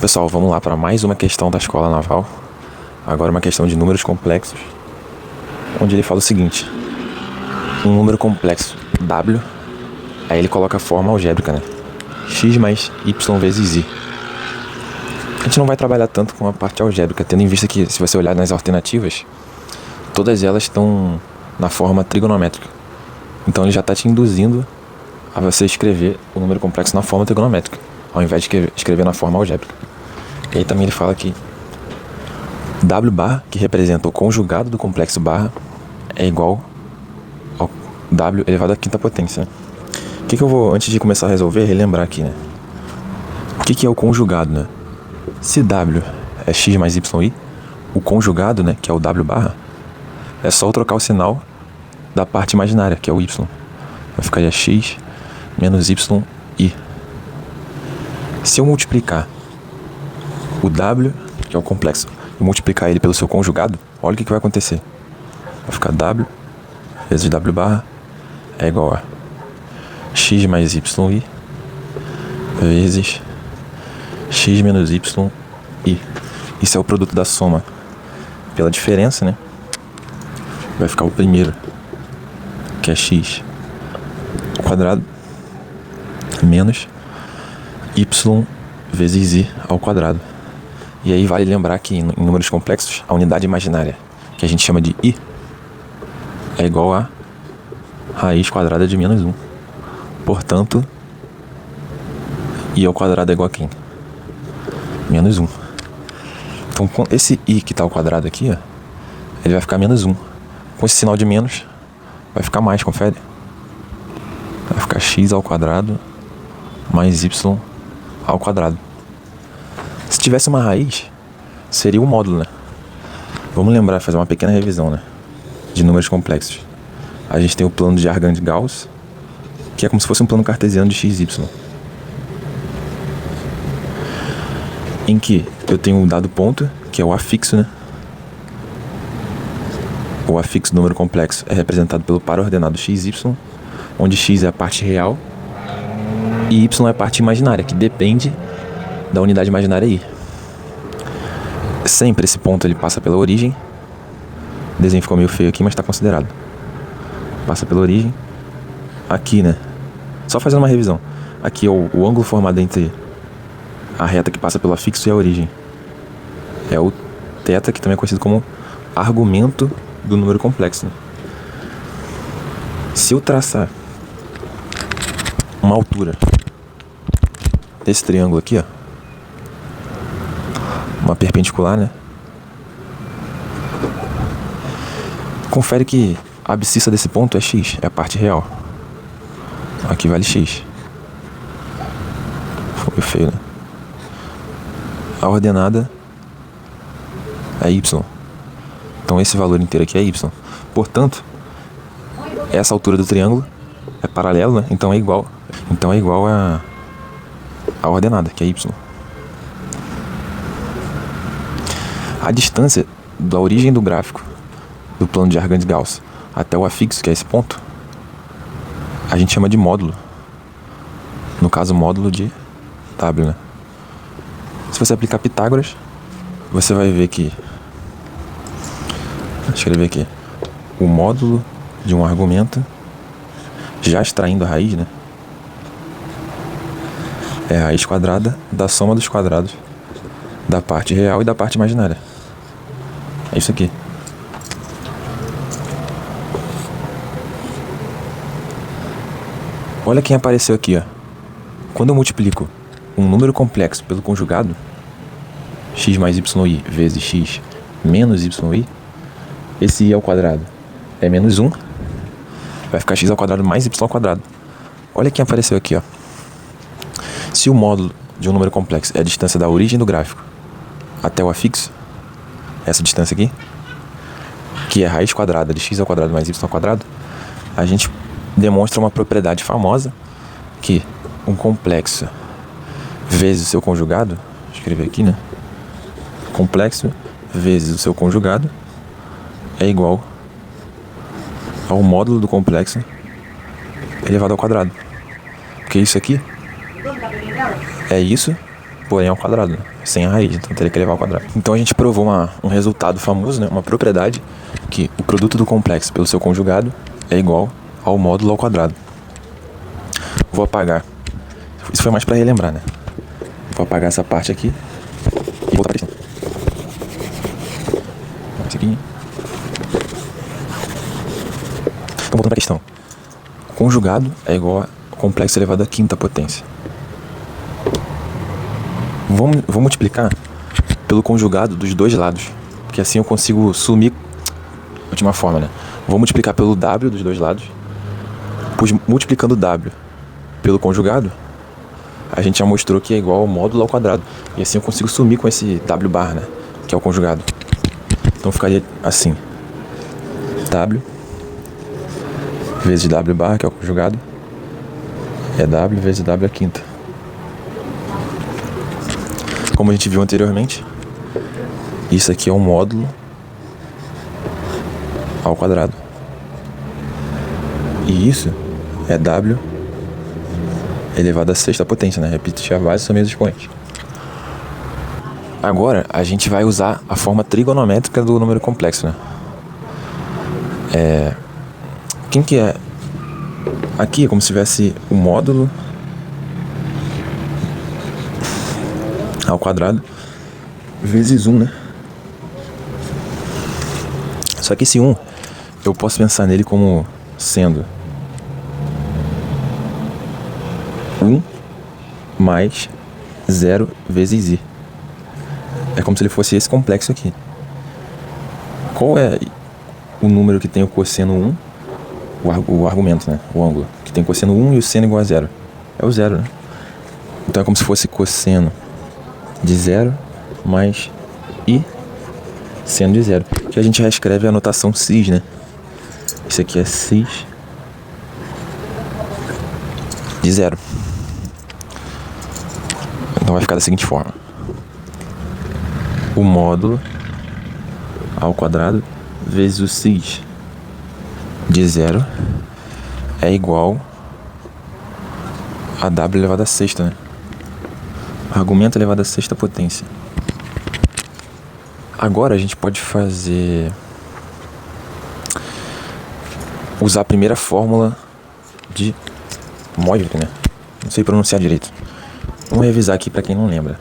Pessoal, vamos lá para mais uma questão da Escola Naval. Agora uma questão de números complexos, onde ele fala o seguinte: um número complexo W, aí ele coloca a forma algébrica, né? X mais Y vezes Y. A gente não vai trabalhar tanto com a parte algébrica, tendo em vista que, se você olhar nas alternativas, todas elas estão na forma trigonométrica. Então ele já está te induzindo a você escrever o número complexo na forma trigonométrica, ao invés de escrever na forma algébrica. E aí também ele fala que W barra, que representa o conjugado do complexo barra, é igual ao W elevado à quinta potência. O que eu vou, antes de começar a resolver, relembrar aqui, né? O que é o conjugado, né? Se W é X mais YI, o conjugado, né, que é o W barra, é só trocar o sinal da parte imaginária, que é o Y. Vai ficar X menos YI. Se eu multiplicar o W, que é o complexo, e multiplicar ele pelo seu conjugado, olha o que vai acontecer. Vai ficar W vezes W barra é igual a X mais YI vezes X menos YI. Isso é o produto da soma pela diferença, né? Vai ficar o primeiro, que é X ao quadrado, menos Y vezes I ao quadrado. E aí vale lembrar que em números complexos, a unidade imaginária, que a gente chama de I, é igual a raiz quadrada de menos 1. Portanto, I ao quadrado é igual a quem? Menos 1. Então, com esse I que está ao quadrado aqui, ó, ele vai ficar menos 1. Com esse sinal de menos, vai ficar mais, confere? Vai ficar X ao quadrado mais Y ao quadrado. Se tivesse uma raiz, seria um módulo, né? Vamos lembrar, fazer uma pequena revisão, né? De números complexos. A gente tem o plano de Argand-Gauss, que é como se fosse um plano cartesiano de x, y. Em que eu tenho um dado ponto, que é o afixo, né? O afixo do número complexo é representado pelo par ordenado x, y, onde x é a parte real e y é a parte imaginária, que depende da unidade imaginária I. Sempre esse ponto ele passa pela origem. O desenho ficou meio feio aqui, mas está considerado. Passa pela origem. Aqui, né? Só fazendo uma revisão. Aqui é o ângulo formado entre a reta que passa pelo afixo e a origem. É o θ, que também é conhecido como argumento do número complexo, né? Se eu traçar uma altura desse triângulo aqui, ó, uma perpendicular, né? Confere que a abscissa desse ponto é x, é a parte real. Aqui vale x. Foi feio, né? A ordenada é y. Então esse valor inteiro aqui é y. Portanto, essa altura do triângulo é paralela, né? Então é igual a ordenada, que é y. A distância da origem do gráfico do plano de Argand-Gauss até o afixo, que é esse ponto, a gente chama de módulo. No caso, módulo de W, né? Se você aplicar Pitágoras, você vai ver que, vou escrever aqui, o módulo de um argumento, já extraindo a raiz, né? É a raiz quadrada da soma dos quadrados da parte real e da parte imaginária. É isso aqui. Olha quem apareceu aqui, ó. Quando eu multiplico um número complexo pelo conjugado, x mais yi vezes x menos yi, esse i ao quadrado é menos 1, vai ficar x ao quadrado mais y ao quadrado. Olha quem apareceu aqui, ó. Se o módulo de um número complexo é a distância da origem do gráfico até o afixo, essa distância aqui, que é a raiz quadrada de x ao quadrado mais y ao quadrado, a gente demonstra uma propriedade famosa, que um complexo vezes o seu conjugado, vou escrever aqui, né? Complexo vezes o seu conjugado é igual ao módulo do complexo elevado ao quadrado. Porque isso aqui é isso porém ao quadrado, né? Sem a raiz, então teria que elevar ao quadrado. Então a gente provou um resultado famoso, né? Uma propriedade, que o produto do complexo pelo seu conjugado é igual ao módulo ao quadrado. Vou apagar. Isso foi mais para relembrar, né? Vou apagar essa parte aqui e voltar para a questão. Isso aqui. Então, voltando para a questão. O conjugado é igual a complexo elevado à quinta potência. Vou multiplicar pelo conjugado dos dois lados, que assim eu consigo sumir. Última forma, né? Vou multiplicar pelo W dos dois lados. Pois multiplicando W pelo conjugado, a gente já mostrou que é igual ao módulo ao quadrado. E assim eu consigo sumir com esse W bar, né? Que é o conjugado. Então ficaria assim. W vezes W bar, que é o conjugado, é W vezes W à quinta. Como a gente viu anteriormente, isso aqui é um módulo ao quadrado. E isso é W elevado à sexta potência, né? Repetir a base são meus expoentes. Agora a gente vai usar a forma trigonométrica do número complexo, né? Quem que é? Aqui é como se tivesse o módulo ao quadrado vezes 1, né? Só que esse 1 eu posso pensar nele como sendo 1 mais 0 vezes i. É como se ele fosse esse complexo aqui. Qual é o número que tem o cosseno 1? O argumento, né? O ângulo. Que tem cosseno 1 e o seno igual a 0. É o 0, né? Então é como se fosse cosseno de 0 mais i seno de 0. Que a gente reescreve a notação cis, né? Isso aqui é cis de 0. Então vai ficar da seguinte forma. O módulo ao quadrado vezes o cis de 0 é igual a W elevado à sexta, né? Argumento elevado à sexta potência. Agora a gente pode usar a primeira fórmula de Moivre, né? Não sei pronunciar direito. Vamos revisar aqui para quem não lembra.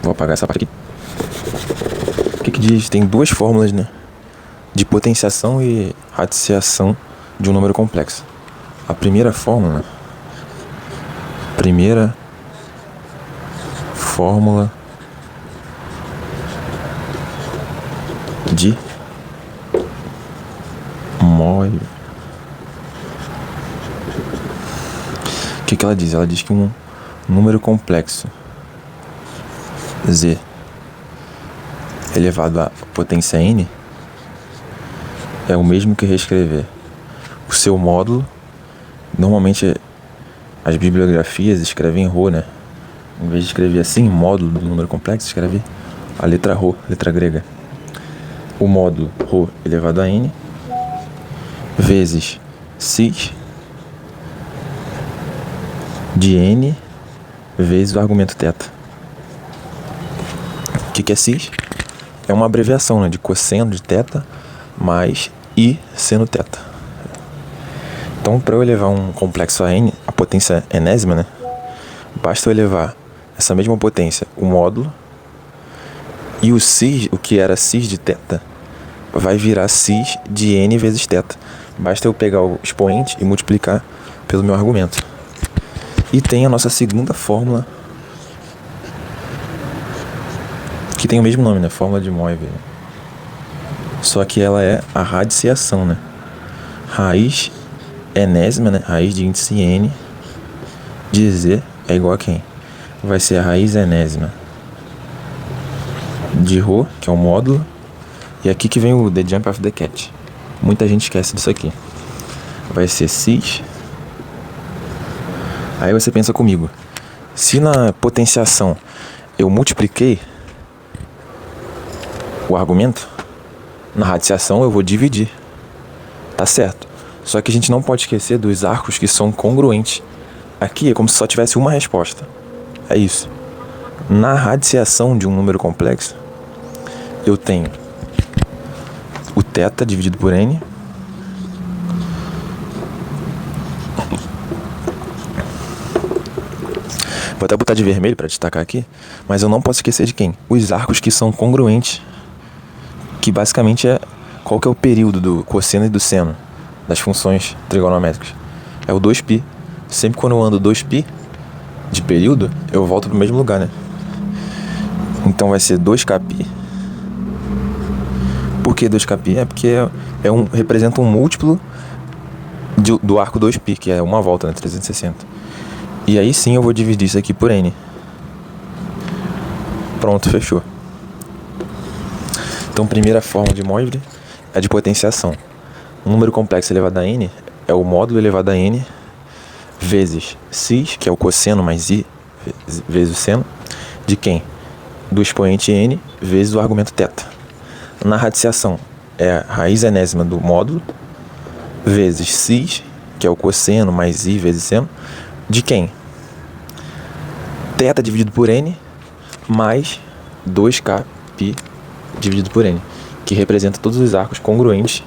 Vou apagar essa parte aqui. O que diz? Tem duas fórmulas, né? De potenciação e radiciação de um número complexo. A primeira fórmula de Moivre. O que ela diz? Ela diz que um número complexo z elevado à potência n é o mesmo que reescrever o seu módulo. Normalmente as bibliografias escrevem ρ, né? Em vez de escrever assim, módulo do número complexo, escreve a letra ρ, letra grega. O módulo ρ elevado a n vezes cis de n vezes o argumento θ. O que é cis? É uma abreviação, né, de cosseno de θ mais i seno θ. Então, para eu elevar um complexo a n, a potência enésima, né, basta eu elevar essa mesma potência, o módulo, e o cis, o que era cis de θ, vai virar cis de n vezes θ. Basta eu pegar o expoente e multiplicar pelo meu argumento. E tem a nossa segunda fórmula, que tem o mesmo nome, né? Fórmula de Moivre. Só que ela é a radiciação, né? Raiz enésima, né? Raiz de índice n de z é igual a quem? Vai ser a raiz enésima de ρ, que é o módulo. E aqui que vem o the jump of the cat. Muita gente esquece disso aqui. Vai ser cis. Aí você pensa comigo. Se na potenciação eu multipliquei o argumento, na radiciação eu vou dividir. Tá certo. Só que a gente não pode esquecer dos arcos que são congruentes. Aqui é como se só tivesse uma resposta. é isso. Na radiciação de um número complexo, eu tenho o θ dividido por n. Vou até botar de vermelho para destacar aqui, mas eu não posso esquecer de quem? Os arcos que são congruentes, que basicamente é qual que é o período do cosseno e do seno das funções trigonométricas. É o 2π. Sempre quando eu ando 2π de período, eu volto para o mesmo lugar, né? Então vai ser 2kπ. Por que 2kπ? É porque representa um múltiplo do arco 2π, que é uma volta, né? 360. E aí sim eu vou dividir isso aqui por n. Pronto, fechou. Então, primeira forma de Moivre é de potenciação. Um número complexo elevado a n é o módulo elevado a n vezes x, que é o cosseno mais i vezes o seno, de quem? Do expoente n vezes o argumento θ. Na radiciação é a raiz enésima do módulo vezes x, que é o cosseno mais i vezes seno, de quem? θ dividido por n mais 2kπ dividido por n, que representa todos os arcos congruentes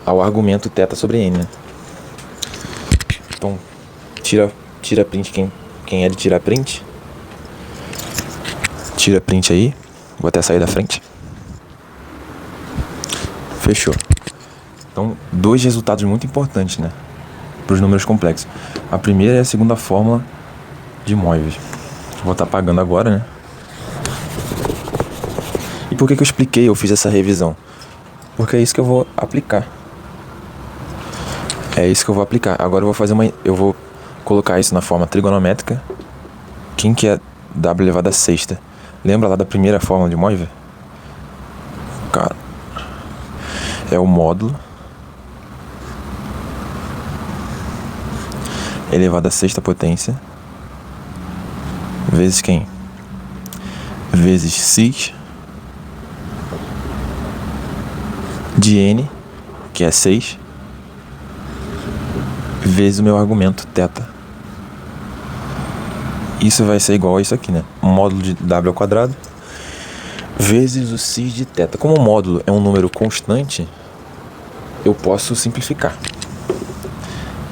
ao argumento θ sobre n, né? Então, tira print quem é de tirar print. Tira print aí. Vou até sair da frente. Fechou. Então, dois resultados muito importantes, né, para os números complexos. A primeira é a segunda fórmula de Moivre. Vou estar apagando agora, né? E por que eu expliquei, eu fiz essa revisão? Porque é isso que eu vou aplicar. É isso que eu vou aplicar. Agora eu vou colocar isso na forma trigonométrica. Quem que é w elevado a sexta? Lembra lá da primeira fórmula de Moivre? Cara, é o módulo elevado a sexta potência vezes quem? Vezes x de n, que é 6, vezes o meu argumento θ. Isso vai ser igual a isso aqui, né? Módulo de w ao quadrado vezes o x de θ. Como o módulo é um número constante, eu posso simplificar.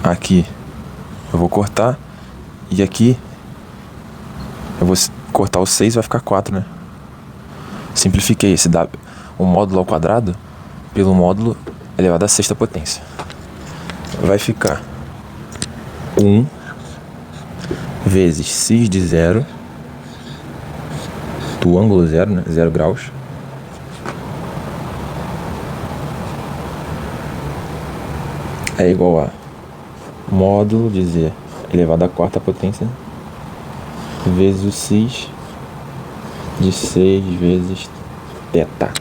Aqui eu vou cortar, e aqui eu vou cortar o 6, vai ficar 4, né? Simplifiquei o módulo ao quadrado pelo módulo elevado à sexta potência. Vai ficar 1 vezes x de 0 do ângulo 0, né? 0 graus, é igual a módulo de z elevado à quarta potência vezes o x de 6 vezes θ.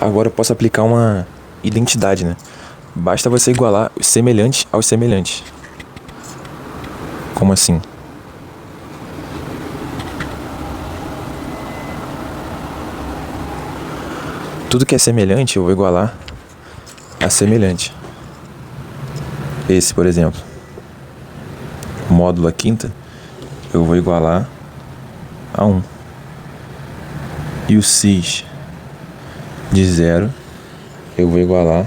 Agora eu posso aplicar uma identidade, né? Basta você igualar os semelhantes aos semelhantes. Como assim? Tudo que é semelhante eu vou igualar a semelhante. Esse, por exemplo, módulo a quinta, eu vou igualar a 1. E o x de 0 eu vou igualar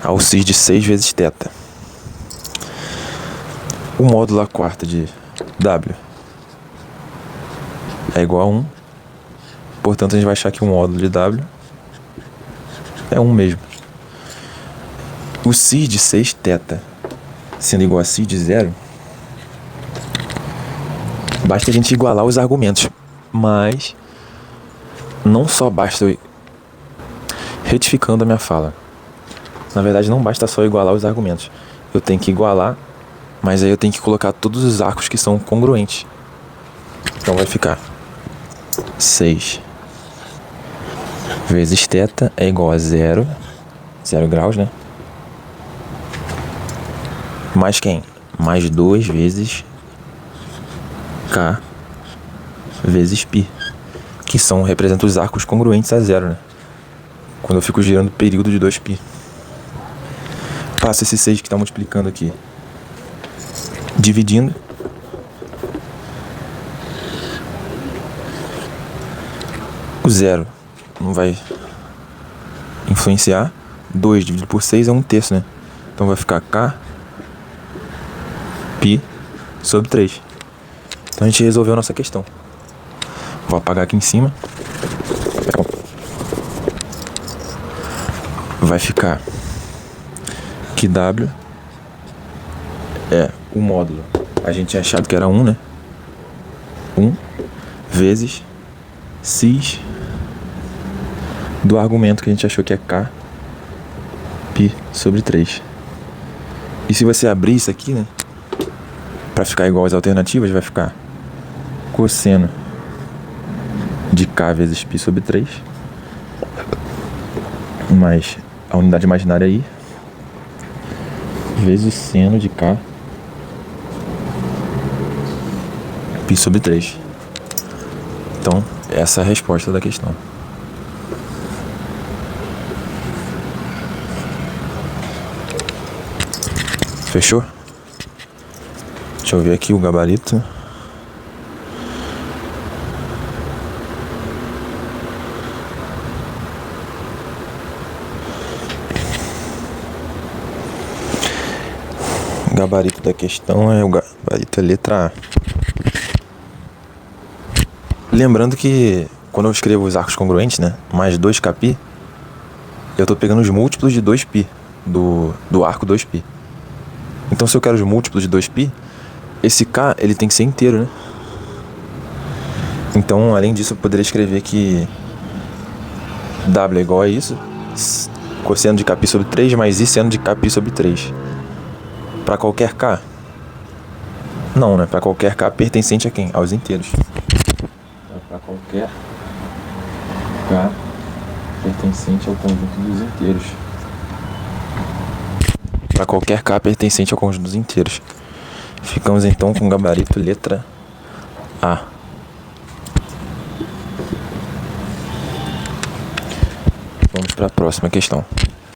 ao x de 6 vezes θ. O módulo a quarta de w é igual a 1. Portanto, a gente vai achar que o módulo de w é 1 mesmo. O x de 6θ sendo igual a x de 0, basta a gente igualar os argumentos. Mas não só basta retificando a minha fala. Na verdade, não basta só igualar os argumentos. Eu tenho que igualar, mas aí eu tenho que colocar todos os arcos que são congruentes. Então vai ficar 6 vezes θ é igual a 0 graus, né? Mais quem? Mais 2 vezes k vezes π, que representam os arcos congruentes a 0, né? Quando eu fico girando o período de 2π. Passo esse 6 que está multiplicando aqui, dividindo, zero não vai influenciar. 2 dividido por 6 é 1/3, né? Então vai ficar K π sobre 3. Então a gente resolveu a nossa questão. Vou apagar aqui em cima. Vai ficar que W é o módulo. A gente tinha achado que era 1, né? 1 vezes cis do argumento que a gente achou que é K π sobre 3. E se você abrir isso aqui, né? Para ficar igual às alternativas, vai ficar cosseno de K vezes π sobre 3 mais a unidade imaginária aí vezes seno de K π sobre 3. Então, essa é a resposta da questão. Fechou? Deixa eu ver aqui o gabarito. O gabarito da questão é o gabarito é letra A. Lembrando que quando eu escrevo os arcos congruentes, né, mais 2kπ, eu tô pegando os múltiplos de 2π do arco 2π. Então se eu quero os múltiplos de 2π, esse K ele tem que ser inteiro, né? Então, além disso, eu poderia escrever que W é igual a isso, cosseno de Kπ sobre 3 mais I seno de Kπ sobre 3. Para qualquer K? Não, né? Para qualquer K pertencente a quem? Aos inteiros. Para qualquer K pertencente ao conjunto dos inteiros. Para qualquer K pertencente ao conjunto dos inteiros. Ficamos então com o gabarito letra A. Vamos para a próxima questão.